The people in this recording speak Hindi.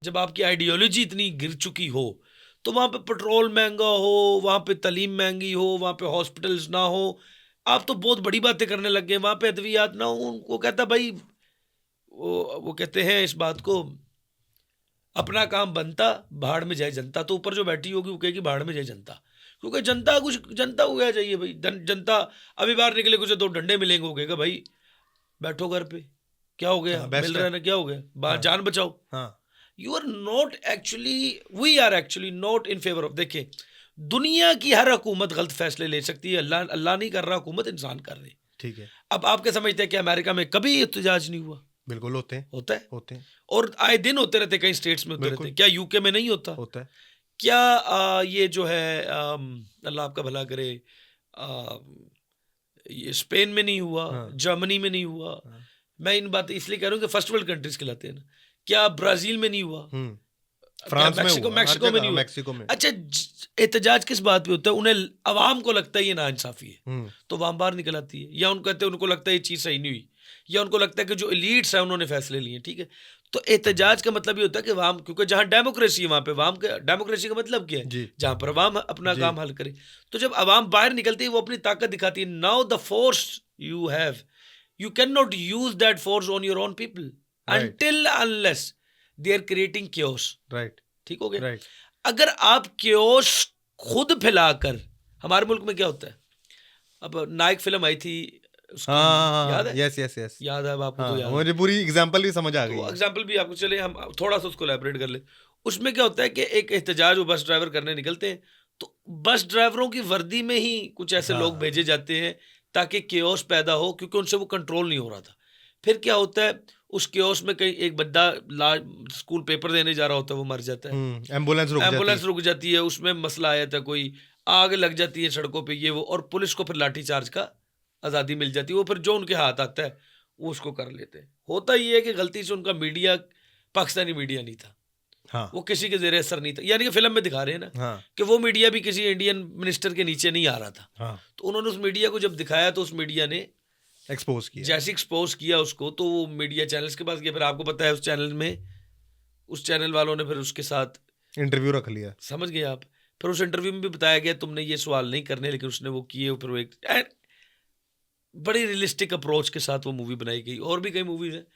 जब आपकी आइडियोलॉजी इतनी गिर चुकी हो, तो वहाँ पे पेट्रोल महँगा हो, वहाँ पे तालीम महँगी हो, वहाँ पे हॉस्पिटल्स ना हो, आप तो बहुत बड़ी बातें करने लग गए, वहाँ पे अद्वियात ना हो, उनको कहता भाई वो कहते हैं इस बात को, अपना काम बनता, भाड़ में जाए जनता। तो ऊपर जो बैठी होगी वो कहेगी भाड़ में जाए जनता। क्योंकि जनता को क्या चाहिए भाई? जनता अभी बाहर निकले, कुछ 2 डंडे मिलेंगे, वो कहेगा भाई बैठो घर पे, क्या हो गया? हाँ, मिल बेस्ट रहा है। है ना, क्या हो गया? हाँ, जान बचाओ। हाँ। You are not actually, we are actually not in favour of. देखिए, दुनिया की हर हुकूमत गलत फैसले ले सकती है, अल्लाह अल्लाह नहीं कर रहा, हुकूमत इंसान कर रही। ठीक है। अब आप क्या समझते हैं कि अमेरिका में कभी एहतजाज नहीं हुआ? बिल्कुल होते हैं, होता है, होते हैं। और आए दिन होते रहते, कई स्टेट्स में होते रहते। बिल्कुल, क्या यूके में नहीं होता? होता है। क्या ये जो है अल्लाह आपका भला करे, आ, ये स्पेन में नहीं हुआ? हाँ, जर्मनी में नहीं हुआ? हाँ। मैं इन बात इसलिए कह रहा हूँ कि फर्स्ट वर्ल्ड कंट्रीज कहलाते हैं ना। क्या ब्राजील में नहीं हुआ? हुँ। क्या फ्रांस में मैक्सिको हुआ, हर मैक्सिको में जगह नहीं हुआ? मेक्सिको में। अच्छा, एहतजाज किस बात पे होता है? उन्हें अवाम को लगता है ये नाइंसाफी है, हुँ, तो अवाम बाहर निकल आती है, या उनको कहते हैं, उनको लगता है ये चीज़ सही नहीं हुई, या उनको लगता है कि जो एलीट्स हैं उन्होंने फैसले लिए, ठीक है। तो एहतजाज का मतलब ये होता है कि अवाम, क्योंकि जहाँ डेमोक्रेसी है वहाँ पे अवाम का, डेमोक्रेसी का मतलब क्या है? जी, जहाँ पर अवाम अपना जी। काम हल करे। तो जब अवाम बाहर निकलती है, वो अपनी ताकत दिखाती है। Now the force you have, you cannot use that force on your own people right, until unless they are creating chaos। Right, ठीक हो गया? राइट। अगर आप chaos खुद फैलाकर, हमारे मुल्क में क्या होता है, अब नायक फिल्म आई थी हाँ, उसकी, हाँ, हाँ, याद हाँ। है? Yes, yes, yes. याद है? अब आपको तो हाँ, याद है। मुझे पूरी एग्ज़ाम्पल भी समझ आ गई तो है। एग्जाम्पल भी आपको, चले हम थोड़ा सा उसको elaborate कर ले। उसमें क्या होता है कि एक एहतजाज वो बस ड्राइवर करने निकलते हैं, तो बस ड्राइवरों की वर्दी में ही कुछ ऐसे लोग हाँ, भेजे जाते हैं ताकि केओस पैदा हो, क्योंकि उनसे वो कंट्रोल नहीं हो रहा था। फिर क्या होता है, उस केओस में कहीं एक बंदा स्कूल पेपर देने जा रहा होता है, वो मर जाता है, हुँ, एम्बुलेंस रुक जाती एम्बुलेंस है। रुक जाती है, उसमें मसला आया था कोई, आग लग जाती है सड़कों पे, ये वो, और पुलिस को फिर लाठी चार्ज का आज़ादी मिल जाती है। वो फिर जो उनके हाथ आता है वो उसको कर लेते हैं। होता ये है कि गलती से उनका मीडिया पाकिस्तानी मीडिया नहीं था, हाँ, वो किसी के ज़ेरे असर नहीं था। यानी कि फ़िल्म में दिखा रहे हैं ना हाँ, कि वो मीडिया भी किसी इंडियन मिनिस्टर के नीचे नहीं आ रहा था। हाँ। तो उन्होंने उस मीडिया को जब दिखाया, तो उस मीडिया ने एक्सपोज़ किया। जैसे एक्सपोज़ किया उसको, तो वो मीडिया चैनल्स के पास गया। फिर आपको पता है उस चैनल में, उस चैनल वालों ने फिर उसके साथ, इंटरव्यू रख लिया। समझ गए आप? फिर उस इंटरव्यू में भी बताया गया तुमने ये सवाल नहीं करने, लेकिन उसने वो किए। फिर वो एक बड़ी रियलिस्टिक अप्रोच के साथ वो मूवी बनाई गई। और भी कई मूवीज़ हैं।